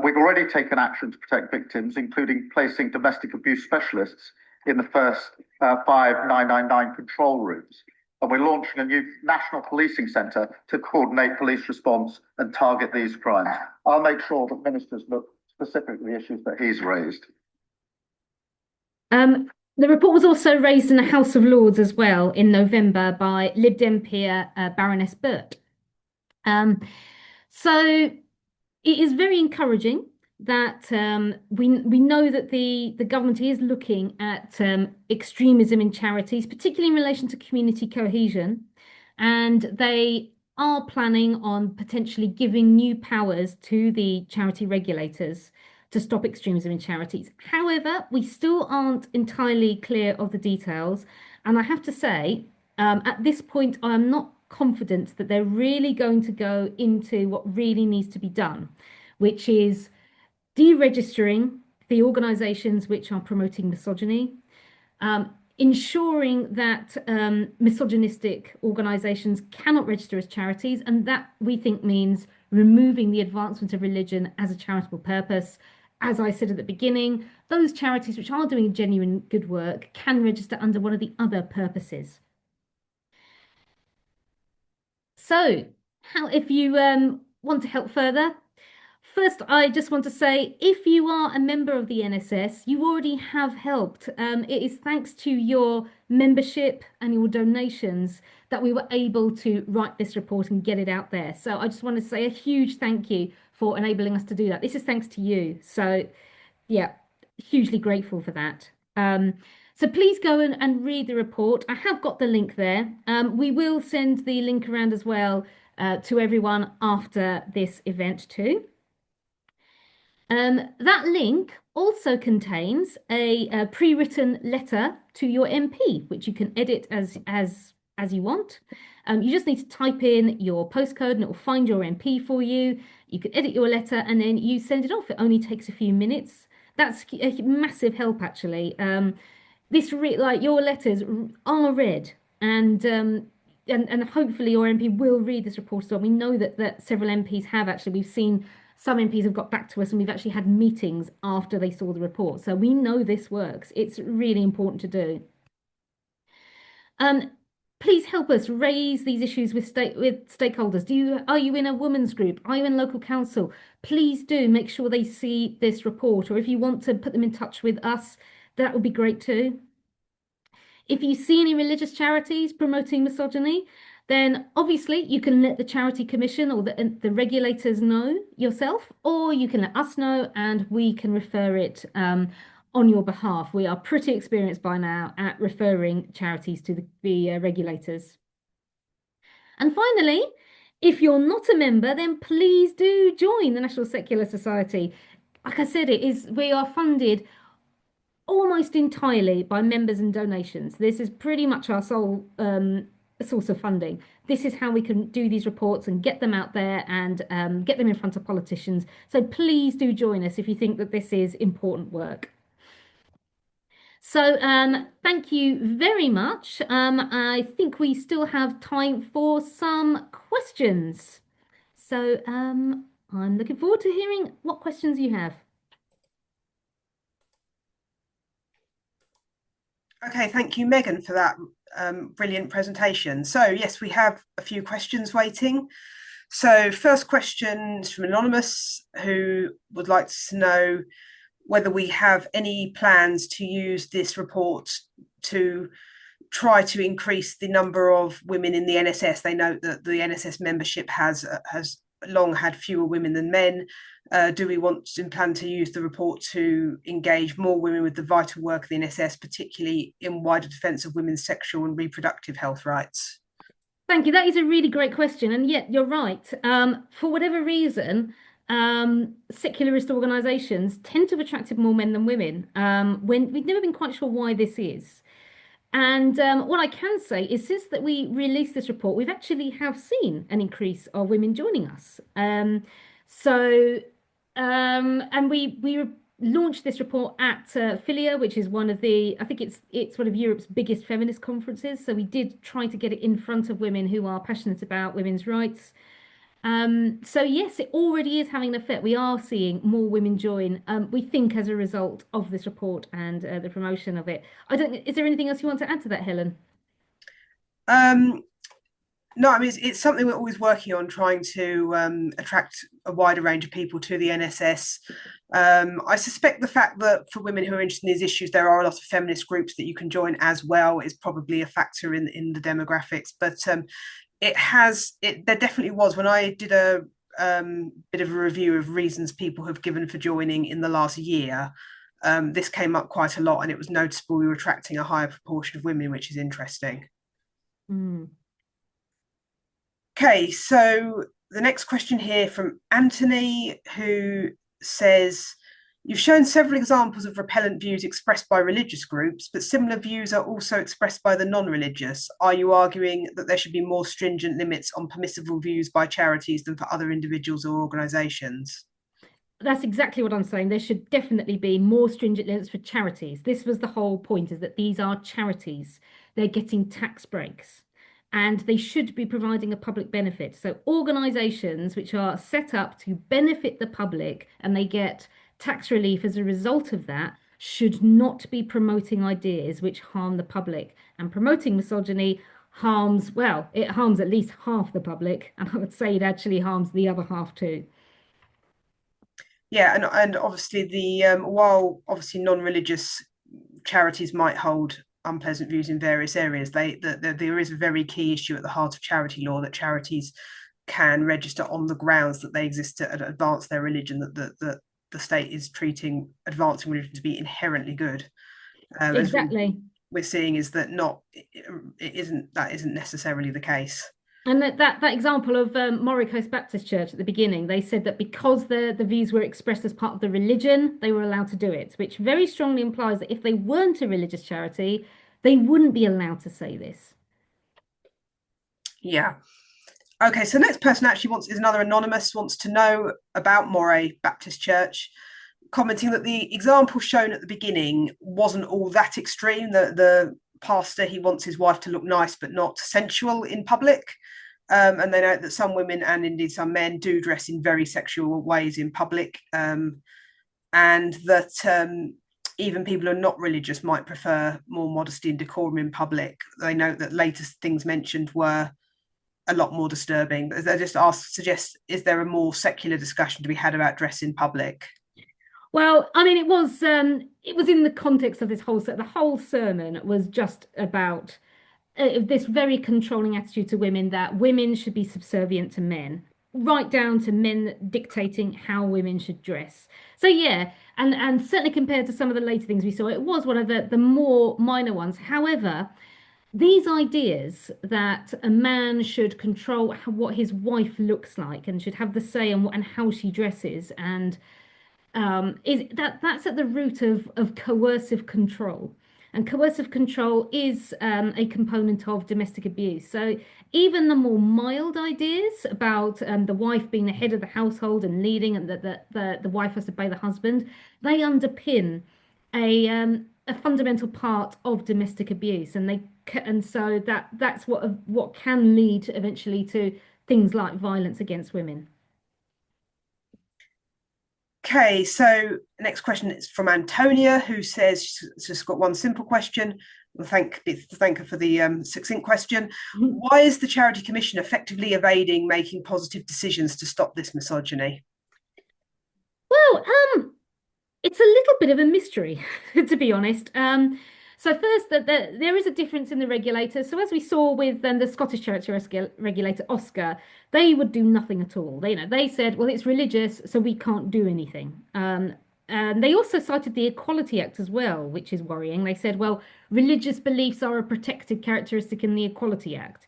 We've already taken action to protect victims, including placing domestic abuse specialists in the first 5 999 control rooms. And we're launching a new national policing centre to coordinate police response and target these crimes. I'll make sure that ministers look specifically at the issues that he's raised. The report was also raised in the House of Lords as well in November by Lib Dem peer Baroness Burt. So it is very encouraging that we know that the government is looking at extremism in charities, particularly in relation to community cohesion, and they are planning on potentially giving new powers to the charity regulators to stop extremism in charities. However, we still aren't entirely clear of the details, and I have to say, at this point, I am not confident that they're really going to go into what really needs to be done, which is deregistering the organisations which are promoting misogyny, ensuring that misogynistic organisations cannot register as charities, and that we think means removing the advancement of religion as a charitable purpose. As I said at the beginning, those charities which are doing genuine good work can register under one of the other purposes. So, if you want to help further, first, I just want to say, if you are a member of the NSS, you already have helped. It is thanks to your membership and your donations that we were able to write this report and get it out there. So I just want to say a huge thank you for enabling us to do that. This is thanks to you. So yeah, hugely grateful for that. So please go and read the report. I have got the link there. We will send the link around as well to everyone after this event too. That link also contains a pre-written letter to your MP, which you can edit as you want. You just need to type in your postcode and it will find your MP for you. You can edit your letter and then you send it off. It only takes a few minutes. That's a massive help, actually. Like your letters are read, and hopefully your MP will read this report as well. We know that several MPs have actually. We've seen some MPs have got back to us, and we've actually had meetings after they saw the report. So we know this works. It's really important to do. Please help us raise these issues with stakeholders. Are you in a women's group? Are you in local council? Please do make sure they see this report, or if you want to put them in touch with us, that would be great too. If you see any religious charities promoting misogyny, then obviously you can let the Charity Commission or the regulators know yourself, or you can let us know and we can refer it on your behalf. We are pretty experienced by now at referring charities to the regulators. And finally, if you're not a member, then please do join the National Secular Society. Like I said, we are funded almost entirely by members and donations. This is pretty much our sole source of funding. This is how we can do these reports and get them out there and get them in front of politicians. So please do join us if you think that this is important work. So thank you very much. I think we still have time for some questions. So I'm looking forward to hearing what questions you have. Okay, thank you, Megan, for that brilliant presentation. So yes, we have a few questions waiting. So first question is from Anonymous, who would like to know whether we have any plans to use this report to try to increase the number of women in the NSS. They note that the NSS membership has long had fewer women than men. Do we plan to use the report to engage more women with the vital work of the NSS, particularly in wider defence of women's sexual and reproductive health rights? Thank you. That is a really great question. And yet you're right. For whatever reason, secularist organisations tend to have attracted more men than women. When we've never been quite sure why this is. And what I can say is since that we released this report, we've actually have seen an increase of women joining us. And we launched this report at Philia, which is one of I think it's one of Europe's biggest feminist conferences. So we did try to get it in front of women who are passionate about women's rights. So yes, it already is having an effect. We are seeing more women join, we think, as a result of this report and the promotion of it. Is there anything else you want to add to that, Helen? No, I mean, it's something we're always working on, trying to attract a wider range of people to the NSS. I suspect the fact that for women who are interested in these issues, there are a lot of feminist groups that you can join as well is probably a factor in the demographics. But there definitely was, when I did a bit of a review of reasons people have given for joining in the last year, this came up quite a lot, and it was noticeable we were attracting a higher proportion of women, which is interesting. Okay, so the next question here from Anthony, who says, you've shown several examples of repellent views expressed by religious groups, but similar views are also expressed by the non-religious. Are you arguing that there should be more stringent limits on permissible views by charities than for other individuals or organisations? That's exactly what I'm saying. There should definitely be more stringent limits for charities. This was the whole point, is that these are charities. They're getting tax breaks. And they should be providing a public benefit. So organisations which are set up to benefit the public and they get tax relief as a result of that should not be promoting ideas which harm the public. And promoting misogyny harms at least half the public. And I would say it actually harms the other half too. Yeah, and obviously while obviously non-religious charities might hold unpleasant views in various areas, there is a very key issue at the heart of charity law, that charities can register on the grounds that they exist to advance their religion, that the state is treating advancing religion to be inherently good. Exactly. we're seeing is that that isn't necessarily the case. And that example of Moray Coast Baptist Church at the beginning, they said that because the views were expressed as part of the religion, they were allowed to do it, which very strongly implies that if they weren't a religious charity, they wouldn't be allowed to say this. Yeah. Okay, so the next person actually is another anonymous, wants to know about Moray Baptist Church, commenting that the example shown at the beginning wasn't all that extreme, that the pastor, he wants his wife to look nice but not sensual in public. And they note that some women and indeed some men do dress in very sexual ways in public, and that even people who are not religious might prefer more modesty and decorum in public. They note that later things mentioned were a lot more disturbing. They just suggest, is there a more secular discussion to be had about dress in public? Well, I mean, it was in the context of this the whole sermon was just about this very controlling attitude to women, that women should be subservient to men, right down to men dictating how women should dress. So yeah, and certainly compared to some of the later things we saw, it was one of the more minor ones. However, these ideas that a man should control what his wife looks like and should have the say and how she dresses, and that's at the root of coercive control. And coercive control is a component of domestic abuse. So even the more mild ideas about the wife being the head of the household and leading, and that the wife has to obey the husband, they underpin a fundamental part of domestic abuse, and so that's what can lead eventually to things like violence against women. Okay, so next question is from Antonia, who says she's just got one simple question. We'll thank her for the succinct question. Why is the Charity Commission effectively evading making positive decisions to stop this misogyny? Well, it's a little bit of a mystery, to be honest. So first, there is a difference in the regulators. So as we saw with the Scottish charity regulator, Oscar, they would do nothing at all. They said, well, it's religious, so we can't do anything. And they also cited the Equality Act as well, which is worrying. They said, well, religious beliefs are a protected characteristic in the Equality Act.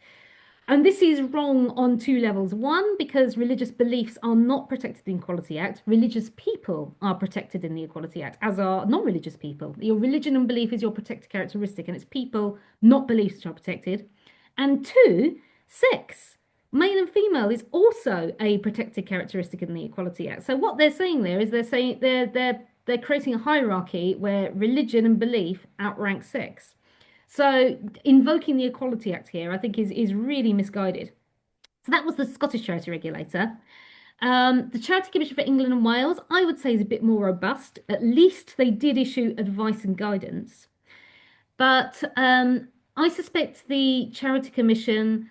And this is wrong on two levels. One, because religious beliefs are not protected in the Equality Act. Religious people are protected in the Equality Act, as are non-religious people. Your religion and belief is your protected characteristic, and it's people, not beliefs, that are protected. And two, sex, male and female, is also a protected characteristic in the Equality Act. So what they're saying there is they're creating a hierarchy where religion and belief outrank sex. So invoking the Equality Act here, I think, is really misguided. So that was the Scottish charity regulator. The Charity Commission for England and Wales, I would say, is a bit more robust. At least they did issue advice and guidance. But I suspect the Charity Commission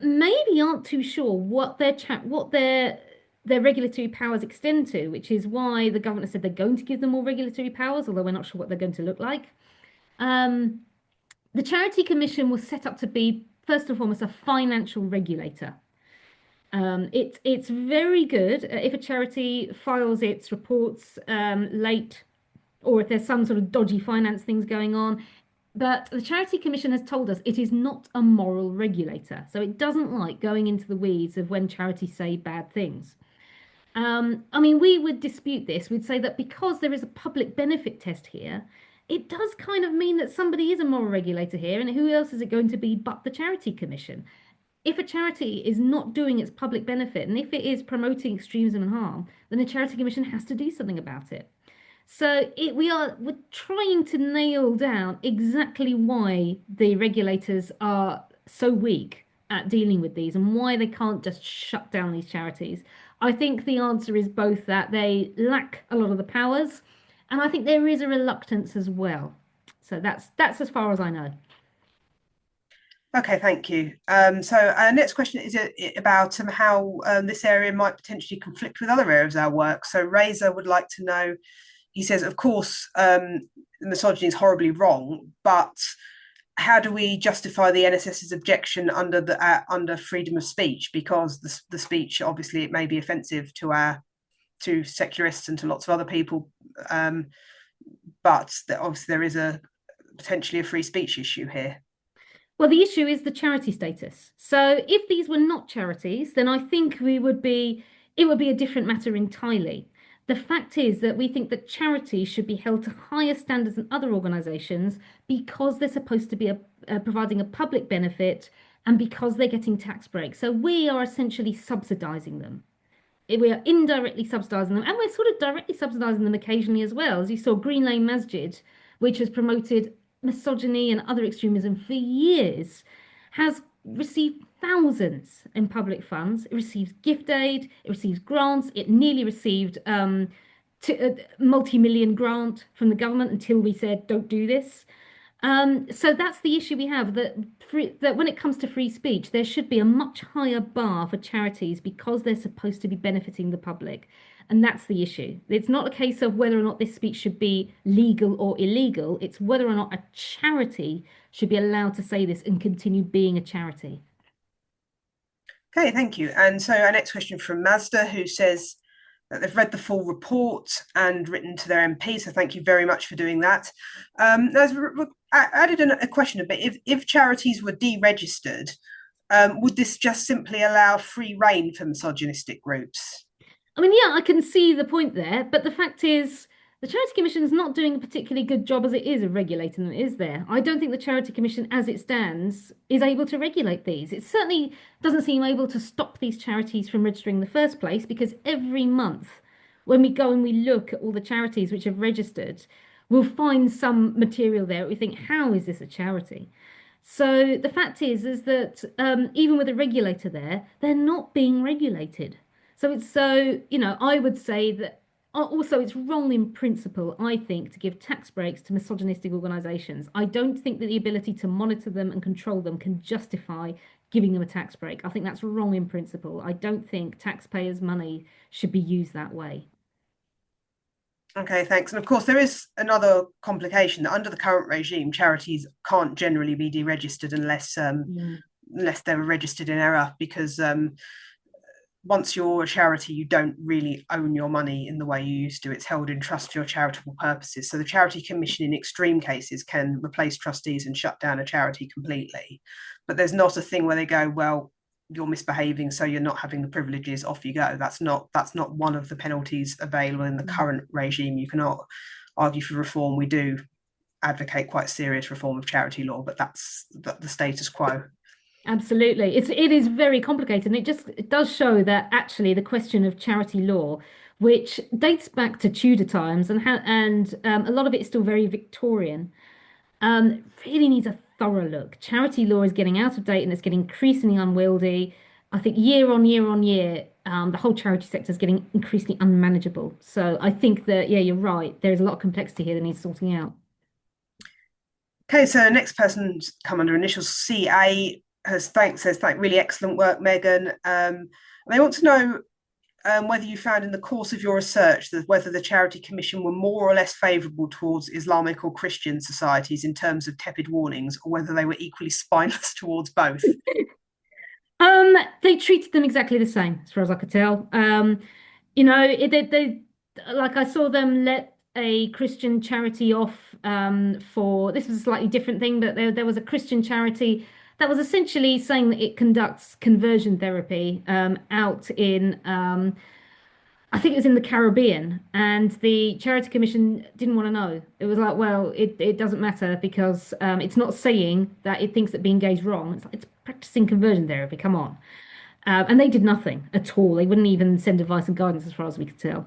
maybe aren't too sure what their regulatory powers extend to, which is why the government said they're going to give them more regulatory powers, although we're not sure what they're going to look like. The Charity Commission was set up to be, first and foremost, a financial regulator. It's very good if a charity files its reports late, or if there's some sort of dodgy finance things going on. But the Charity Commission has told us it is not a moral regulator. So it doesn't like going into the weeds of when charities say bad things. I mean, we would dispute this. We'd say that because there is a public benefit test here, it does kind of mean that somebody is a moral regulator here, and who else is it going to be but the Charity Commission? If a charity is not doing its public benefit, and if it is promoting extremism and harm, then the Charity Commission has to do something about it. So we're trying to nail down exactly why the regulators are so weak at dealing with these and why they can't just shut down these charities. I think the answer is both that they lack a lot of the powers, and I think there is a reluctance as well. So that's as far as I know. Okay, thank you. So our next question is about how this area might potentially conflict with other areas of our work. So Razor would like to know, he says, of course, misogyny is horribly wrong, but how do we justify the NSS's objection under freedom of speech? Because the speech, obviously, it may be offensive to secularists and to lots of other people, but obviously there is potentially a free speech issue here? Well, the issue is the charity status. So if these were not charities, then I think it would be a different matter entirely. The fact is that we think that charities should be held to higher standards than other organisations because they're supposed to be providing a public benefit and because they're getting tax breaks. So we are essentially subsidising them. We are indirectly subsidising them, and we're sort of directly subsidising them occasionally as well. As you saw, Green Lane Masjid, which has promoted misogyny and other extremism for years, has received thousands in public funds. It receives gift aid, it receives grants. It nearly received a multi-million grant from the government until we said, don't do this. So that's the issue we have, that when it comes to free speech, there should be a much higher bar for charities because they're supposed to be benefiting the public. And that's the issue. It's not a case of whether or not this speech should be legal or illegal. It's whether or not a charity should be allowed to say this and continue being a charity. Okay, thank you. And so our next question from Mazda, who says that they've read the full report and written to their MP. So thank you very much for doing that. I added a question a bit. If charities were deregistered, would this just simply allow free rein for misogynistic groups? I mean, yeah, I can see the point there, but the fact is the Charity Commission is not doing a particularly good job as it is of regulating them, is there? I don't think the Charity Commission, as it stands, is able to regulate these. It certainly doesn't seem able to stop these charities from registering in the first place, because every month when we go and we look at all the charities which have registered, we'll find some material there. We think, how is this a charity? So the fact is that even with a regulator there, they're not being regulated. So I would say that also it's wrong in principle, I think, to give tax breaks to misogynistic organisations. I don't think that the ability to monitor them and control them can justify giving them a tax break. I think that's wrong in principle. I don't think taxpayers' money should be used that way. Okay, thanks. And of course, there is another complication that under the current regime, charities can't generally be deregistered unless they're registered in error, because once you're a charity, you don't really own your money in the way you used to. It's held in trust for your charitable purposes. So the Charity Commission in extreme cases can replace trustees and shut down a charity completely. But there's not a thing where they go, well, you're misbehaving, so you're not having the privileges, off you go. That's not one of the penalties available in the current regime. You cannot argue for reform. We do advocate quite serious reform of charity law, but that's the status quo. Absolutely. It is very complicated, and it does show that actually the question of charity law, which dates back to Tudor times and a lot of it is still very Victorian, really needs a thorough look. Charity law is getting out of date and it's getting increasingly unwieldy. I think year on year, the whole charity sector is getting increasingly unmanageable. So I think that, yeah, you're right. There's a lot of complexity here that needs sorting out. Okay, so next person's come under initials CA. Says really excellent work, Megan. They want to know whether you found in the course of your research that whether the Charity Commission were more or less favourable towards Islamic or Christian societies in terms of tepid warnings, or whether they were equally spineless towards both. They treated them exactly the same, as far as I could tell. They like I saw them let a Christian charity off for this was a slightly different thing, but there was a Christian charity that was essentially saying that it conducts conversion therapy out in, I think it was in the Caribbean, and the Charity Commission didn't want to know. It was like, well, it doesn't matter because it's not saying that it thinks that being gay is wrong. It's like, it's practicing conversion therapy, come on. And they did nothing at all. They wouldn't even send advice and guidance as far as we could tell.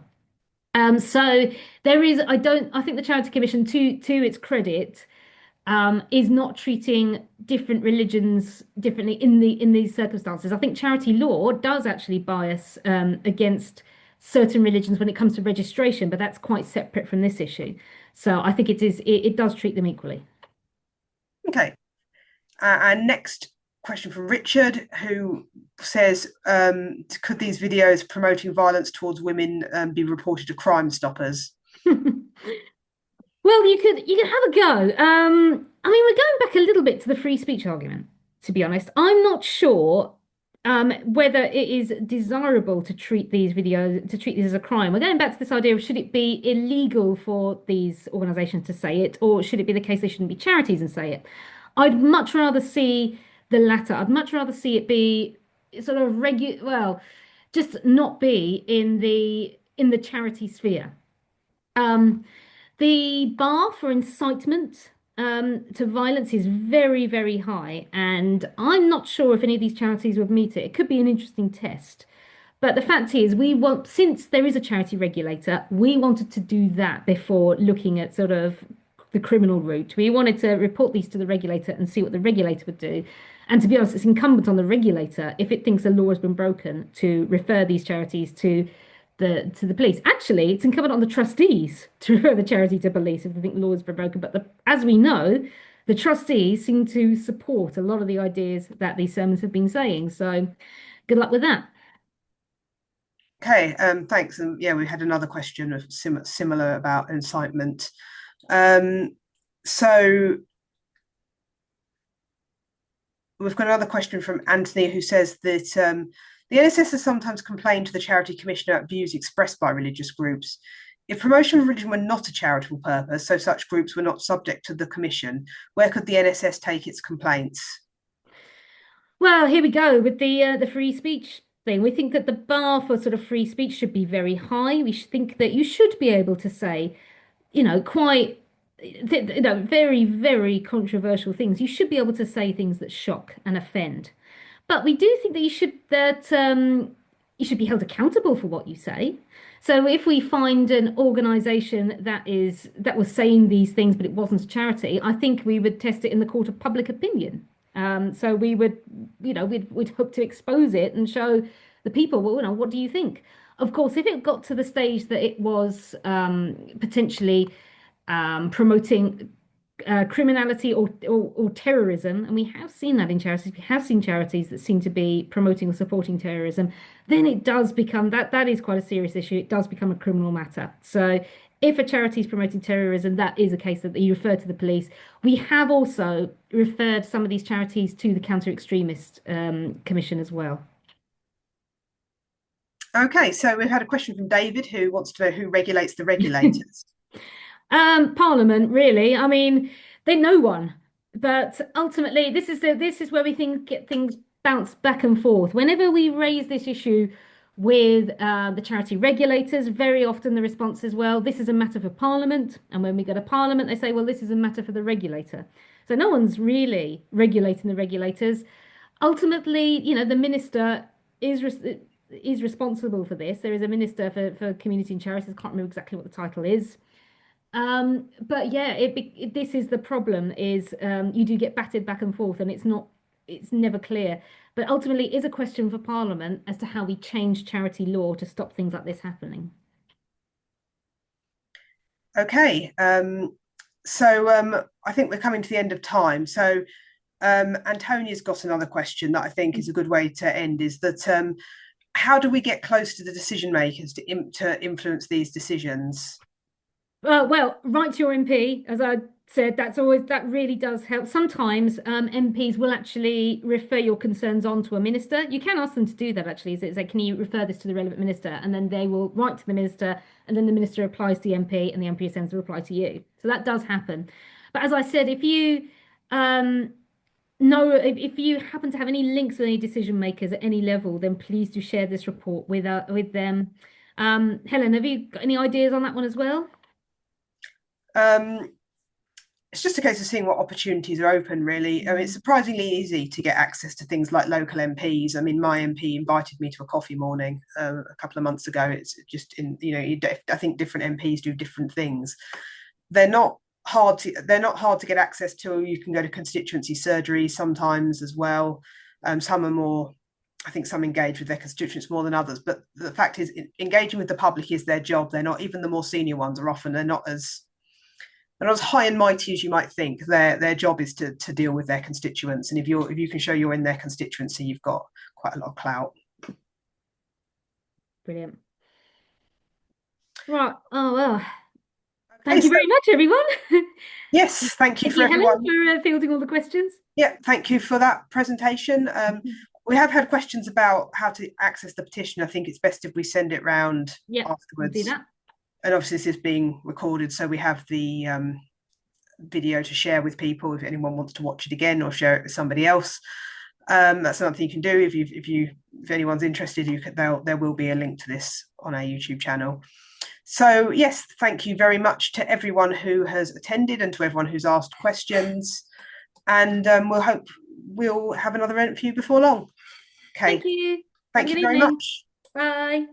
So there is, I think the Charity Commission, to its credit, is not treating different religions differently in these circumstances. I think charity law does actually bias against certain religions when it comes to registration, but that's quite separate from this issue. So I think it does treat them equally. Okay. And next question from Richard, who says, could these videos promoting violence towards women be reported to Crime Stoppers? Well, you could have a go. I mean, we're going back a little bit to the free speech argument, to be honest. I'm not sure whether it is desirable to treat these as a crime. We're going back to this idea of should it be illegal for these organisations to say it, or should it be the case they shouldn't be charities and say it? I'd much rather see the latter. I'd much rather see it be sort of just not be in the charity sphere. The bar for incitement to violence is very, very high, and I'm not sure if any of these charities would meet it. It could be an interesting test. But the fact is, since there is a charity regulator, we wanted to do that before looking at sort of the criminal route. We wanted to report these to the regulator and see what the regulator would do. And to be honest, it's incumbent on the regulator, if it thinks a law has been broken, to refer these charities to the police. Actually, it's incumbent on the trustees to refer the charity to police if they think the law has been broken. But as we know, the trustees seem to support a lot of the ideas that these sermons have been saying. So good luck with that. Okay, thanks. And yeah, we had another question of similar about incitement. So we've got another question from Anthony, who says that the NSS has sometimes complained to the Charity Commission about views expressed by religious groups. If promotion of religion were not a charitable purpose, so such groups were not subject to the commission, where could the NSS take its complaints? Well, here we go with the free speech thing. We think that the bar for sort of free speech should be very high. We should think that you should be able to say, very, very controversial things. You should be able to say things that shock and offend. But we do think that you should be held accountable for what you say. So if we find an organisation that was saying these things, but it wasn't a charity, I think we would test it in the court of public opinion. So we would, we'd hope to expose it and show the people, well, what do you think? Of course, if it got to the stage that it was potentially promoting criminality or terrorism, and we have seen that in charities. We have seen charities that seem to be promoting or supporting terrorism. Then it does become that is quite a serious issue. It does become a criminal matter. So if a charity is promoting terrorism, that is a case that you refer to the police. We have also referred some of these charities to the Counter-Extremist Commission as well. Okay, so we've had a question from David, who wants to know who regulates the regulators. Parliament, really. I mean, they're no one. But ultimately, this is where we get things bounce back and forth. Whenever we raise this issue with the charity regulators, very often the response is, well, this is a matter for Parliament. And when we go to Parliament, they say, well, this is a matter for the regulator. So no one's really regulating the regulators. Ultimately, the minister is responsible for this. There is a minister for community and charities. I can't remember exactly what the title is. But yeah, this is the problem, is you do get batted back and forth, and it's never clear. But ultimately, it is a question for Parliament as to how we change charity law to stop things like this happening. Okay, so I think we're coming to the end of time. So Antonia's got another question that I think is a good way to end, is that how do we get close to the decision makers to influence these decisions? Well, write to your MP, as I said, that really does help. Sometimes MPs will actually refer your concerns on to a minister. You can ask them to do that, actually. Say, can you refer this to the relevant minister? And then they will write to the minister, and then the minister replies to the MP, and the MP sends a reply to you. So that does happen. But as I said, if you if you happen to have any links with any decision makers at any level, then please do share this report with them. Helen, have you got any ideas on that one as well? It's just a case of seeing what opportunities are open, really. I mean, it's surprisingly easy to get access to things like local MPs. I mean, my MP invited me to a coffee morning a couple of months ago. It's just I think different MPs do different things. They're not hard to get access to. You can go to constituency surgery sometimes as well. Some are more, I think some engage with their constituents more than others. But the fact is, engaging with the public is their job. They're not, even the more senior ones are often, they're not as high and mighty as you might think. Their job is to deal with their constituents, and if you can show you're in their constituency, you've got quite a lot of clout. Brilliant. Right. Oh well. Thank you very much, everyone. Yes, thank you for everyone Helen, for fielding all the questions. Yeah, thank you for that presentation. We have had questions about how to access the petition. I think it's best if we send it round afterwards. Do that. And obviously this is being recorded, so we have the video to share with people if anyone wants to watch it again or share it with somebody else. That's another thing you can do if anyone's interested. There will be a link to this on our YouTube channel. So yes, thank you very much to everyone who has attended and to everyone who's asked questions. And we'll have another event for you before long. Okay. Thank you. Thank you very much. Bye.